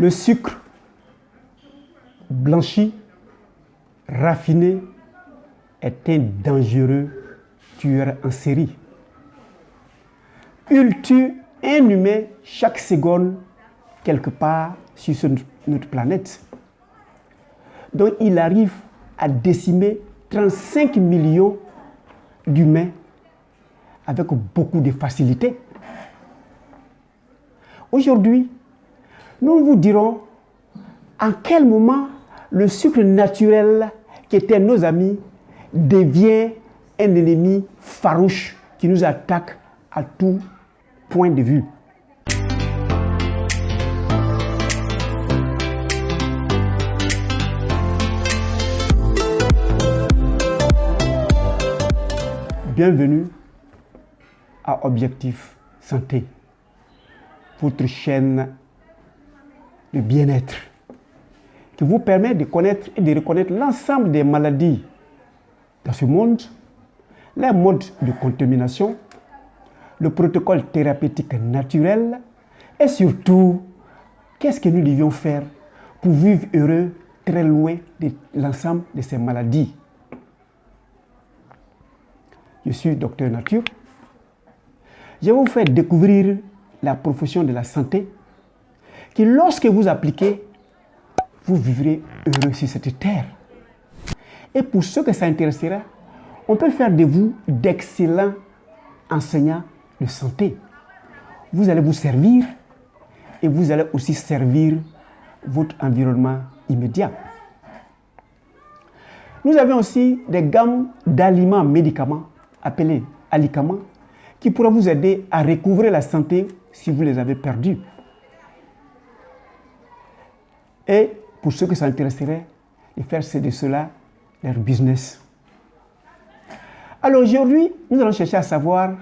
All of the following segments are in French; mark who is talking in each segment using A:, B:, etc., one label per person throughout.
A: Le sucre blanchi, raffiné, est un dangereux tueur en série. Il tue un humain chaque seconde quelque part sur notre planète. Donc il arrive à décimer 35 millions d'humains avec beaucoup de facilité. Aujourd'hui, nous vous dirons en quel moment le sucre naturel qui était nos amis devient un ennemi farouche qui nous attaque à tout point de vue. Bienvenue à Objectif Santé, votre chaîne de bien-être qui vous permet de connaître et de reconnaître l'ensemble des maladies dans ce monde, les modes de contamination, le protocole thérapeutique naturel et surtout, qu'est-ce que nous devions faire pour vivre heureux très loin de l'ensemble de ces maladies. Je suis Docteur Nature. Je vais vous faire découvrir la profession de la santé qui, lorsque vous appliquez, vous vivrez heureux sur cette terre. Et pour ceux que ça intéressera, on peut faire de vous d'excellents enseignants de santé. Vous allez vous servir et vous allez aussi servir votre environnement immédiat. Nous avons aussi des gammes d'aliments médicaments appelés alicaments qui pourront vous aider à recouvrer la santé si vous les avez perdus. Et pour ceux que ça intéresserait, de faire de cela leur business. Alors aujourd'hui, nous allons chercher à savoir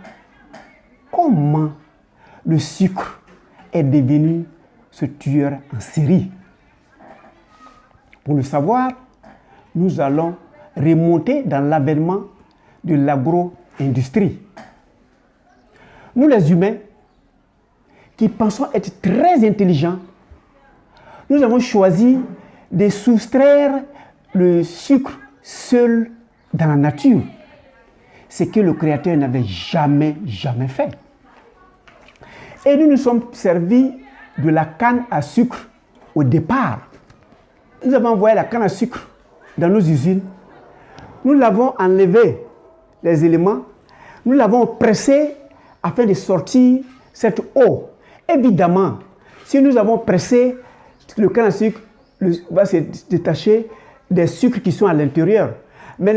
A: comment le sucre est devenu ce tueur en série. Pour le savoir, nous allons remonter dans l'avènement de l'agro-industrie. Nous les humains, qui pensons être très intelligents, nous avons choisi de soustraire le sucre seul dans la nature, ce que le Créateur n'avait jamais fait. Et nous nous sommes servis de la canne à sucre au départ. Nous avons envoyé la canne à sucre dans nos usines. Nous l'avons enlevé, les éléments. Nous l'avons pressé afin de sortir cette eau. Évidemment, si nous avons pressé, le canne à sucre va se détacher des sucres qui sont à l'intérieur. Mais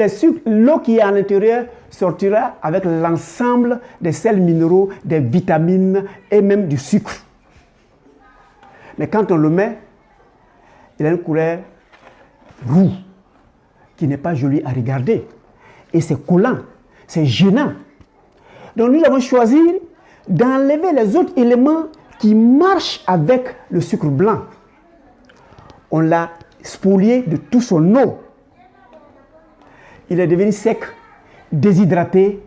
A: l'eau qui est à l'intérieur sortira avec l'ensemble des sels minéraux, des vitamines et même du sucre. Mais quand on le met, il a une couleur roux qui n'est pas jolie à regarder. Et c'est collant, c'est gênant. Donc nous avons choisi d'enlever les autres éléments qui marchent avec le sucre blanc. On l'a spolié de tout son eau. Il est devenu sec, déshydraté,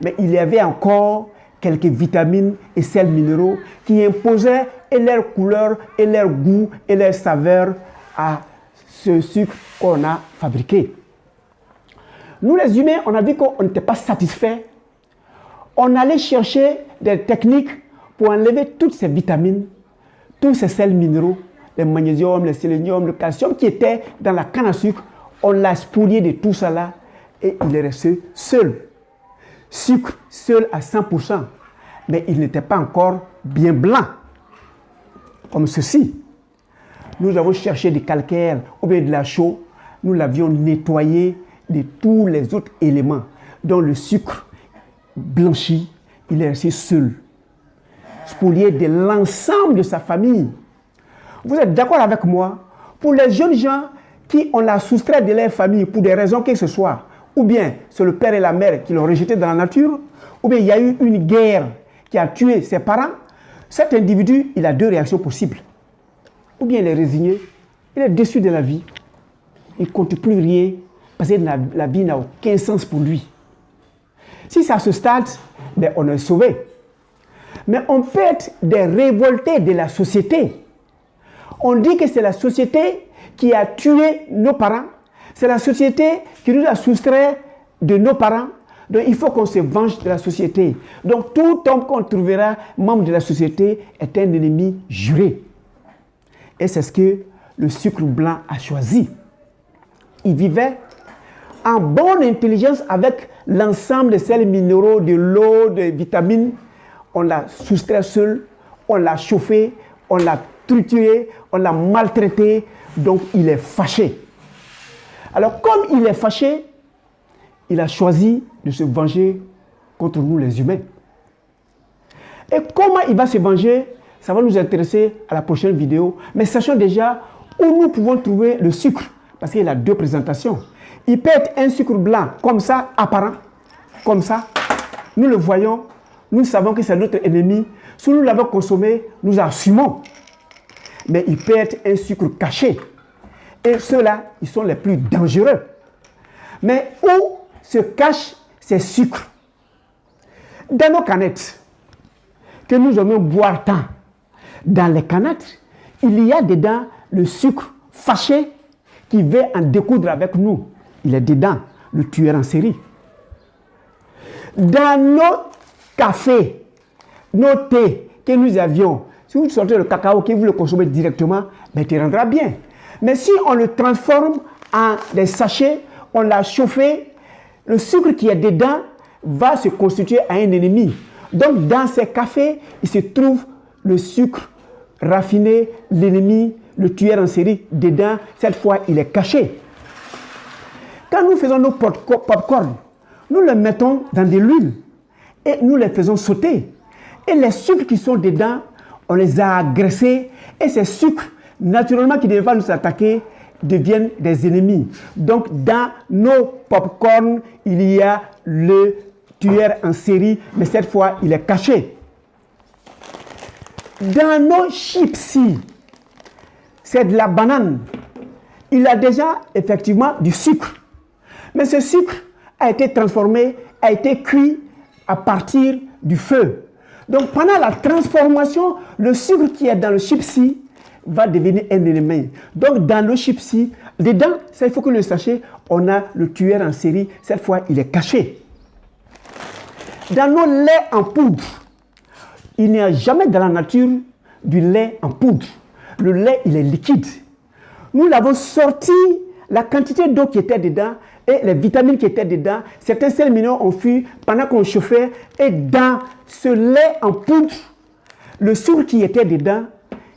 A: mais il y avait encore quelques vitamines et sels minéraux qui imposaient et leur couleur, et leur goût, et leur saveur à ce sucre qu'on a fabriqué. Nous les humains, on a vu qu'on n'était pas satisfait. On allait chercher des techniques pour enlever toutes ces vitamines, tous ces sels minéraux, le magnésium, le sélénium, le calcium qui étaient dans la canne à sucre. On l'a spolié de tout cela et il est resté seul. Sucre seul à 100%. Mais il n'était pas encore bien blanc. Comme ceci. Nous avons cherché du calcaire ou bien de la chaux. Nous l'avions nettoyé de tous les autres éléments. Dont le sucre blanchi, il est resté seul. Spolié de l'ensemble de sa famille. Vous êtes d'accord avec moi? Pour les jeunes gens qui ont la soustrait de leur famille pour des raisons que ce soit, ou bien c'est le père et la mère qui l'ont rejeté dans la nature, ou bien il y a eu une guerre qui a tué ses parents, cet individu, il a deux réactions possibles. Ou bien il est résigné, il est déçu de la vie, il ne compte plus rien, parce que la vie n'a aucun sens pour lui. Si c'est à ce stade, ben on est sauvé. Mais on peut être des révoltés de la société. On dit que c'est la société qui a tué nos parents. C'est la société qui nous a soustrait de nos parents. Donc il faut qu'on se venge de la société. Donc tout homme qu'on trouvera membre de la société est un ennemi juré. Et c'est ce que le sucre blanc a choisi. Il vivait en bonne intelligence avec l'ensemble des sels minéraux, de l'eau, des vitamines. On l'a soustrait seul, on l'a chauffé, on l'a trituré, on l'a maltraité. Donc il est fâché. Alors comme il est fâché, il a choisi de se venger contre nous les humains. Et comment il va se venger? Ça va nous intéresser à la prochaine vidéo. Mais sachons déjà où nous pouvons trouver le sucre. Parce qu'il a deux présentations. Il peut être un sucre blanc, comme ça, apparent. Comme ça. Nous le voyons. Nous savons que c'est notre ennemi. Si nous l'avons consommé, nous assumons. Mais il peut être un sucre caché. Et ceux-là, ils sont les plus dangereux. Mais où se cachent ces sucres? Dans nos canettes, que nous aimons boire tant, dans les canettes, il y a dedans le sucre fâché qui veut en découdre avec nous. Il est dedans, le tueur en série. Dans nos cafés, nos thés que nous avions, si vous sortez le cacao que vous le consommez directement, ben, il rendra bien. Mais si on le transforme en des sachets, on l'a chauffé, le sucre qui est dedans va se constituer à un ennemi. Donc dans ces cafés, il se trouve le sucre raffiné, l'ennemi, le tueur en série dedans. Cette fois, il est caché. Quand nous faisons nos pop-corn, nous les mettons dans de l'huile et nous les faisons sauter. Et les sucres qui sont dedans, on les a agressés et ces sucres, naturellement, qui devaient nous attaquer, deviennent des ennemis. Donc, dans nos pop-corn, il y a le tueur en série, mais cette fois, il est caché. Dans nos chips, c'est de la banane. Il a déjà effectivement du sucre. Mais ce sucre a été transformé, a été cuit à partir du feu. Donc, pendant la transformation, le sucre qui est dans le chips va devenir un ennemi. Donc, dans le chips, dedans, ça, il faut que le sachiez, on a le tueur en série. Cette fois, il est caché. Dans nos laits en poudre, il n'y a jamais dans la nature du lait en poudre. Le lait, il est liquide. Nous l'avons sorti, la quantité d'eau qui était dedans et les vitamines qui étaient dedans. Certains sels minéraux ont fui pendant qu'on chauffait. Et dans ce lait en poudre, le sucre qui était dedans,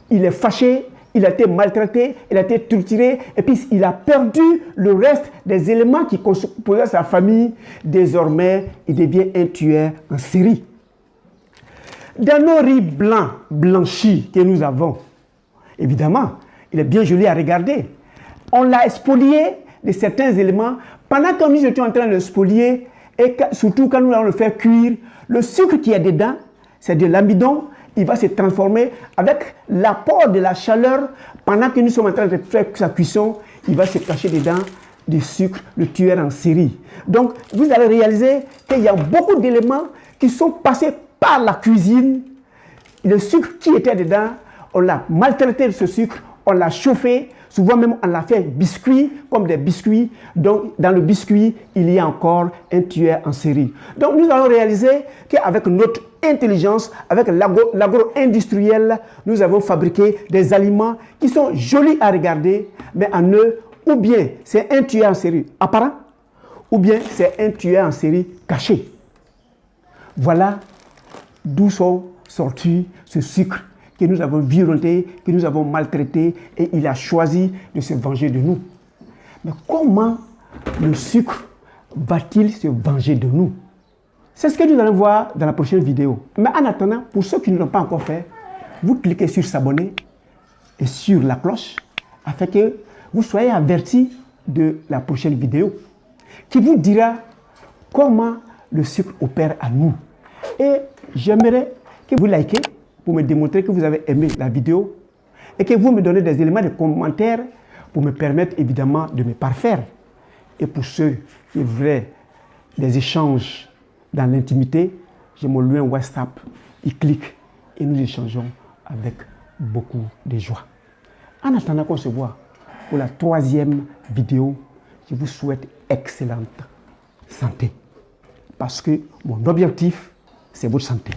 A: il est fâché, il a été maltraité, il a été trituré, et puis il a perdu le reste des éléments qui composaient sa famille. Désormais, il devient un tueur en série. Dans nos riz blancs, blanchis que nous avons, évidemment, il est bien joli à regarder. On l'a spolié de certains éléments. Pendant que nous étions en train de le spolier, et surtout quand nous allons le faire cuire, le sucre qui est dedans, c'est de l'amidon. Il va se transformer avec l'apport de la chaleur. Pendant que nous sommes en train de faire sa cuisson, il va se cacher dedans du sucre, le tueur en série. Donc, vous allez réaliser qu'il y a beaucoup d'éléments qui sont passés par la cuisine. Le sucre qui était dedans, on l'a maltraité de ce sucre, on l'a chauffé, souvent même on l'a fait biscuit, comme des biscuits. Donc, dans le biscuit, il y a encore un tueur en série. Donc, nous allons réaliser qu'avec notre intelligence, avec l'agro-industriel, nous avons fabriqué des aliments qui sont jolis à regarder, mais en eux, ou bien c'est un tueur en série apparent, ou bien c'est un tueur en série caché. Voilà d'où sont sortis ce sucre que nous avons violenté, que nous avons maltraité, et il a choisi de se venger de nous. Mais comment le sucre va-t-il se venger de nous? C'est ce que nous allons voir dans la prochaine vidéo. Mais en attendant, pour ceux qui ne l'ont pas encore fait, vous cliquez sur s'abonner et sur la cloche afin que vous soyez avertis de la prochaine vidéo qui vous dira comment le sucre opère à nous. Et j'aimerais que vous likez pour me démontrer que vous avez aimé la vidéo et que vous me donnez des éléments de commentaires pour me permettre évidemment de me parfaire. Et pour ceux qui voudraient des échanges dans l'intimité, j'ai mon lien WhatsApp, ils cliquent et nous échangeons avec beaucoup de joie. En attendant qu'on se voit pour la 3e vidéo, je vous souhaite excellente santé. Parce que mon objectif, c'est votre santé.